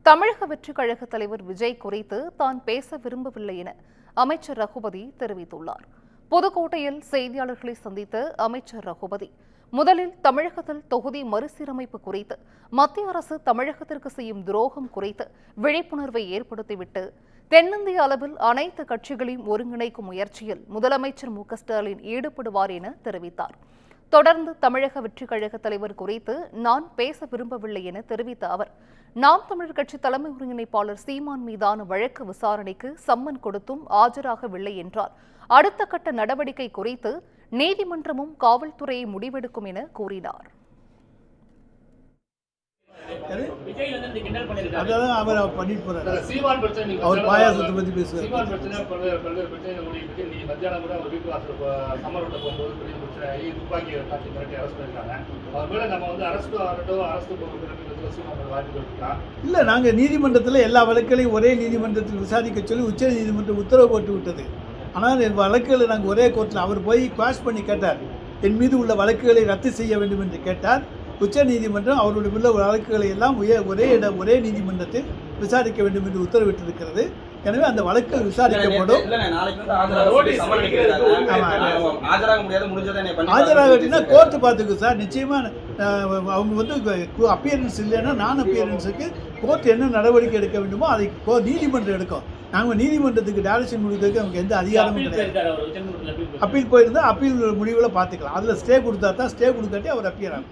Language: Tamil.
தமிழக வெற்றிக் கழக தலைவர் விஜய் குறித்து தான் பேச விரும்பவில்லை என அமைச்சர் ரகுபதி தெரிவித்துள்ளார். புதுக்கோட்டையில் செய்தியாளர்களை சந்தித்த அமைச்சர் ரகுபதி, முதலில் தமிழகத்தில் தொகுதி மறுசீரமைப்பு குறித்து மத்திய அரசு தமிழகத்திற்கு செய்யும் துரோகம் குறித்து விழிப்புணர்வை ஏற்படுத்திவிட்டு தென்னிந்திய அளவில் அனைத்து கட்சிகளையும் ஒருங்கிணைக்கும் முயற்சியில் முதலமைச்சர் மு.க.ஸ்டாலின் ஈடுபடுவார் என தெரிவித்தார். தொடர்ந்து தமிழக வெற்றிக் கழக தலைவர் குறித்து நான் பேச விரும்பவில்லை என தெரிவித்த அவர், நாம் தமிழர் கட்சி தலைமை ஒருங்கிணைப்பாளர் சீமான் மீதான வழக்கு விசாரணைக்கு சம்மன் கொடுத்தும் ஆஜராகவில்லை என்றால் அடுத்த கட்ட நடவடிக்கை குறித்து நீதிமன்றமும் காவல்துறையை முடிவெடுக்கும் என கூறினார். அதான் அவர் பண்ணிட்டு போறாரு. அவர் பாயாசத்தை பத்தி பேசுவார். இல்ல, நாங்க நீதிமன்றத்தில் எல்லா வழக்குகளையும் ஒரே நீதிமன்றத்தில் விசாரிக்க சொல்லி உச்ச நீதிமன்றம் உத்தரவு போட்டு விட்டது. ஆனால் என் வழக்குகளை நாங்கள் ஒரே கோர்ட்டில் அவர் போய் குவாஷ் பண்ணி கேட்டார். என் மீது உள்ள வழக்குகளை ரத்து செய்ய வேண்டும் என்று கேட்டார். உச்ச நீதிமன்றம் அவருடைய உள்ள வழக்குகளை எல்லாம் ஒரே நீதிமன்றத்தில் விசாரிக்க வேண்டும் என்று உத்தரவிட்டிருக்கிறது. எனவே அந்த வழக்குகள் விசாரிக்கப்படும். ஆஜராகட்டினா கோர்ட்டு பார்த்துக்கு சார். நிச்சயமா அவங்க வந்து அப்பியரன்ஸ் இல்லைன்னா நான் அப்பியரன்ஸுக்கு கோர்ட் என்ன நடவடிக்கை எடுக்க வேண்டுமோ அதை நீதிமன்றம் எடுக்கும். நாங்கள் நீதிமன்றத்துக்கு டைரக்ஷன் முடிக்கிறதுக்கு நமக்கு எந்த அதிகாரமும் கிடையாது. அப்பீல் போயிருந்தால் அப்பீல் முடிவில் பார்த்துக்கலாம். அதில் ஸ்டே கொடுத்தா தான், ஸ்டே கொடுக்காட்டி அவர் அப்பியர் ஆகும்.